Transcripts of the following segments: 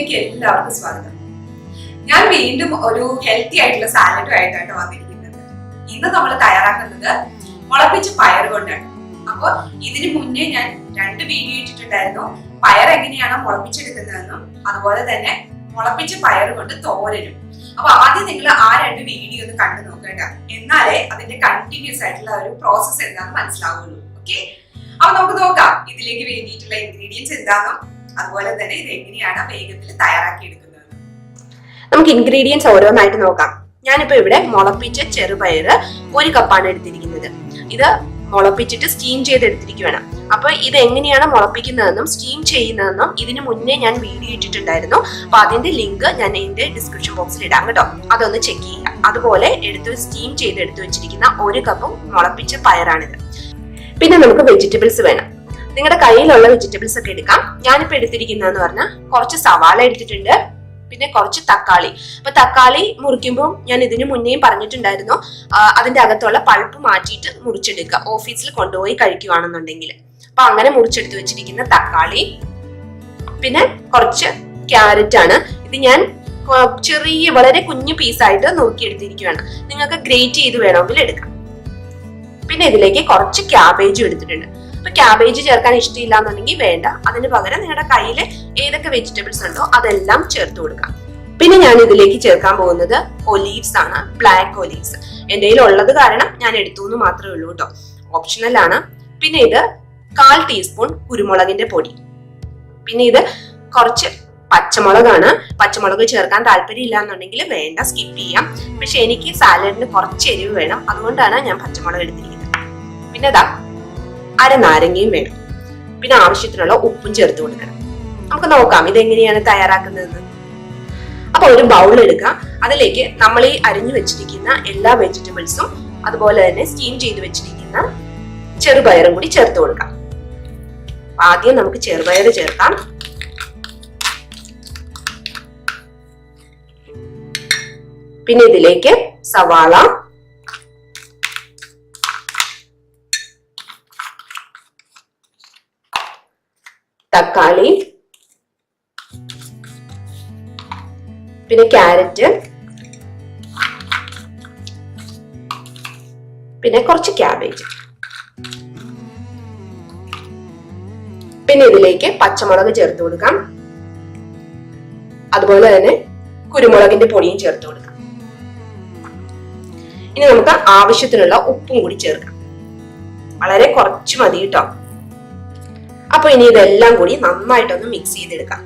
വീഡിയോയിലേക്ക് എല്ലാവർക്കും സ്വാഗതം. ഞാൻ വീണ്ടും ഒരു ഹെൽത്തി ആയിട്ടുള്ള സാലഡുമായിട്ടാണ് വന്നിരിക്കുന്നത്. ഇന്ന് നമ്മൾ തയ്യാറാക്കുന്നത് മുളപ്പിച്ച പയർ കൊണ്ടാണ്. അപ്പൊ ഇതിനു മുന്നേ ഞാൻ 2 വീഡിയോ ഇട്ടിട്ടുണ്ടായിരുന്നു. പയർ എങ്ങനെയാണ് മുളപ്പിച്ചെടുക്കുന്നതെന്നും അതുപോലെ തന്നെ മുളപ്പിച്ച പയർ കൊണ്ട് തോരനും. അപ്പൊ ആദ്യം നിങ്ങൾ ആ 2 വീഡിയോ ഒന്ന് കണ്ടു നോക്കേണ്ട, എന്നാലേ അതിന്റെ കണ്ടിന്യൂസ് ആയിട്ടുള്ള ഒരു പ്രോസസ് എന്താണെന്ന് മനസ്സിലാവുള്ളൂ. ഓക്കെ, അപ്പൊ നമുക്ക് നോക്കാം ഇതിലേക്ക് വേണ്ടിയിട്ടുള്ള ഇൻഗ്രീഡിയൻസ് എന്താണെന്നും അതുപോലെ തന്നെ ഇത് എങ്ങനെയാണ് വേഗത്തിൽ തയ്യാറാക്കി എടുക്കുന്നത്. നമുക്ക് ഇൻഗ്രീഡിയൻസ് ഓരോന്നായിട്ട് നോക്കാം. ഞാനിപ്പോ ഇവിടെ മുളപ്പിച്ച ചെറുപയർ 1 കപ്പാണ് എടുത്തിരിക്കുന്നത്. ഇത് മുളപ്പിച്ചിട്ട് സ്റ്റീം ചെയ്തെടുത്തിരിക്കുകയാണ്. അപ്പൊ ഇത് എങ്ങനെയാണ് മുളപ്പിക്കുന്നതെന്നും സ്റ്റീം ചെയ്യുന്നതെന്നും ഇതിനു മുന്നേ ഞാൻ വീഡിയോ ഇട്ടിട്ടുണ്ടായിരുന്നു. അപ്പൊ അതിന്റെ ലിങ്ക് ഞാൻ എന്റെ ഡിസ്ക്രിപ്ഷൻ ബോക്സിൽ ഇടാം കേട്ടോ, അതൊന്ന് ചെക്ക് ചെയ്യാം. അതുപോലെ സ്റ്റീം ചെയ്തെടുത്തു വെച്ചിരിക്കുന്ന 1 കപ്പും മുളപ്പിച്ച പയറാണിത്. പിന്നെ നമുക്ക് വെജിറ്റബിൾസ് വേണം. നിങ്ങളുടെ കയ്യിലുള്ള വെജിറ്റബിൾസ് ഒക്കെ എടുക്കാം. ഞാനിപ്പോ എടുത്തിരിക്കുന്നതെന്ന് പറഞ്ഞാൽ കുറച്ച് സവാള എടുത്തിട്ടുണ്ട്, പിന്നെ കുറച്ച് തക്കാളി. അപ്പൊ തക്കാളി മുറിക്കുമ്പോൾ ഞാൻ ഇതിനു മുന്നേയും പറഞ്ഞിട്ടുണ്ടായിരുന്നു, അതിന്റെ അകത്തുള്ള പൾപ്പ് മാറ്റിയിട്ട് മുറിച്ചെടുക്കുക ഓഫീസിൽ കൊണ്ടുപോയി കഴിക്കുകയാണെന്നുണ്ടെങ്കിൽ. അപ്പൊ അങ്ങനെ മുറിച്ചെടുത്ത് വെച്ചിരിക്കുന്ന തക്കാളി, പിന്നെ കുറച്ച് ക്യാരറ്റ് ആണ്. ഇത് ഞാൻ ചെറിയ വളരെ കുഞ്ഞു പീസായിട്ട് നുറുക്കിയെടുത്തിരിക്കുകയാണ്. നിങ്ങൾക്ക് ഗ്രേറ്റ് ചെയ്ത് വേണമെങ്കിൽ എടുക്കാം. പിന്നെ ഇതിലേക്ക് കുറച്ച് ക്യാബേജും എടുത്തിട്ടുണ്ട്. അപ്പൊ ക്യാബേജ് ചേർക്കാൻ ഇഷ്ടമില്ല എന്നുണ്ടെങ്കിൽ വേണ്ട, അതിന് പകരം നിങ്ങളുടെ കയ്യിൽ ഏതൊക്കെ വെജിറ്റബിൾസ് ഉണ്ടോ അതെല്ലാം ചേർത്ത് കൊടുക്കാം. പിന്നെ ഞാൻ ഇതിലേക്ക് ചേർക്കാൻ പോകുന്നത് ഒലീവ്സ് ആണ്, ബ്ലാക്ക് ഒലീവ്സ്. എന്റെ കയ്യിൽ ഉള്ളത് കാരണം ഞാൻ എടുത്തു എന്ന് മാത്രമേ ഉള്ളൂ കേട്ടോ, ഓപ്ഷണൽ ആണ്. പിന്നെ ഇത് 1/4 ടീസ്പൂൺ കുരുമുളകിന്റെ പൊടി. പിന്നെ ഇത് കുറച്ച് പച്ചമുളകാണ്. പച്ചമുളക് ചേർക്കാൻ താല്പര്യമില്ല എന്നുണ്ടെങ്കിൽ വേണ്ട, സ്കിപ്പ് ചെയ്യാം. പക്ഷെ എനിക്ക് സാലഡിന് കുറച്ച് എരിവ് വേണം, അതുകൊണ്ടാണ് ഞാൻ പച്ചമുളക് എടുത്തിരിക്കുന്നത്. പിന്നെ ഇതാ 1/2 നാരങ്ങയും വേണം. പിന്നെ ആവശ്യത്തിനുള്ള ഉപ്പും ചേർത്ത് കൊടുക്കണം. നമുക്ക് നോക്കാം ഇതെങ്ങനെയാണ് തയ്യാറാക്കുന്നതെന്ന്. അപ്പൊ ഒരു ബൗൾ എടുക്കാം. അതിലേക്ക് നമ്മൾ ഈ അരിഞ്ഞു വെച്ചിരിക്കുന്ന എല്ലാ വെജിറ്റബിൾസും അതുപോലെ തന്നെ സ്റ്റീം ചെയ്ത് വെച്ചിരിക്കുന്ന ചെറുപയറും കൂടി ചേർത്ത് കൊടുക്കാം. ആദ്യം നമുക്ക് ചെറുപയർ ചേർക്കാം. പിന്നെ ഇതിലേക്ക് സവാള, തക്കാളി, പിന്നെ ക്യാരറ്റ്, പിന്നെ കുറച്ച് ക്യാബേജ്. പിന്നെ ഇതിലേക്ക് പച്ചമുളക് ചേർത്ത് കൊടുക്കാം. അതുപോലെ തന്നെ കുരുമുളകിന്റെ പൊടിയും ചേർത്ത് കൊടുക്കാം. ഇനി നമുക്ക് ആവശ്യത്തിനുള്ള ഉപ്പും കൂടി ചേർക്കാം. വളരെ കുറച്ച് മതി കേട്ടോ. അപ്പൊ ഇനി ഇതെല്ലാം കൂടി നന്നായിട്ടൊന്ന് മിക്സ് ചെയ്തെടുക്കാം.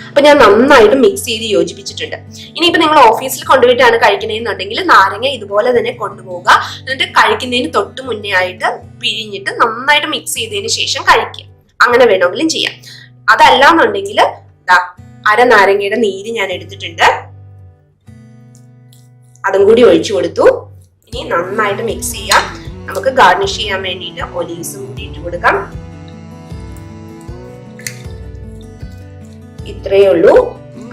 അപ്പൊ ഞാൻ നന്നായിട്ട് മിക്സ് ചെയ്ത് യോജിപ്പിച്ചിട്ടുണ്ട്. ഇനിയിപ്പോ നിങ്ങൾ ഓഫീസിൽ കൊണ്ടുപോയിട്ടാണ് കഴിക്കണമെന്നുണ്ടെങ്കിൽ നാരങ്ങ ഇതുപോലെ തന്നെ കൊണ്ടുപോവുക. എന്നിട്ട് കഴിക്കുന്നതിന് തൊട്ട് മുന്നേ ആയിട്ട് പിഴിഞ്ഞിട്ട് നന്നായിട്ട് മിക്സ് ചെയ്തതിന് ശേഷം കഴിക്കുക. അങ്ങനെ വേണമെങ്കിലും ചെയ്യാം. അതല്ല എന്നുണ്ടെങ്കിൽ 1/2 നാരങ്ങയുടെ നീര് ഞാൻ എടുത്തിട്ടുണ്ട്, അതും കൂടി ഒഴിച്ചു കൊടുത്തു. ഇനി നന്നായിട്ട് മിക്സ് ചെയ്യാം. നമുക്ക് ഗാർണിഷ് ചെയ്യാൻ വേണ്ടിയിട്ട് ഒലീവ്സും കൂടി ഇട്ട് കൊടുക്കാം. ഇത്രയേ ഉള്ളൂ.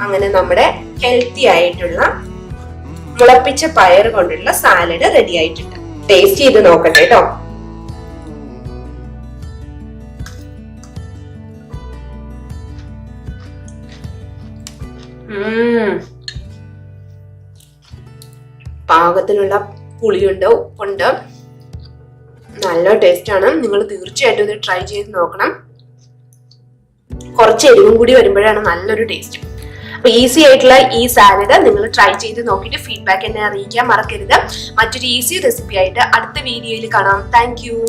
അങ്ങനെ നമ്മുടെ ഹെൽത്തി ആയിട്ടുള്ള മുളപ്പിച്ച പയർ കൊണ്ടുള്ള സാലഡ് റെഡി ആയിട്ടുണ്ട്. ടേസ്റ്റ് ചെയ്ത് നോക്കട്ടെ കേട്ടോ. പാകത്തിനുള്ള പുളിയുണ്ട്, ഉപ്പുണ്ട്, നല്ല ടേസ്റ്റ് ആണ്. നിങ്ങൾ തീർച്ചയായിട്ടും ഇത് ട്രൈ ചെയ്ത് നോക്കണം. കുറച്ച് എരിവും കൂടി വരുമ്പോഴാണ് നല്ലൊരു ടേസ്റ്റ്. അപ്പൊ ഈസി ആയിട്ടുള്ള ഈ സാലഡ് നിങ്ങൾ ട്രൈ ചെയ്ത് നോക്കിയിട്ട് ഫീഡ്ബാക്ക് എന്നെ അറിയിക്കാൻ മറക്കരുത്. മറ്റൊരു ഈസി റെസിപ്പി ആയിട്ട് അടുത്ത വീഡിയോയിൽ കാണാം. Thank you.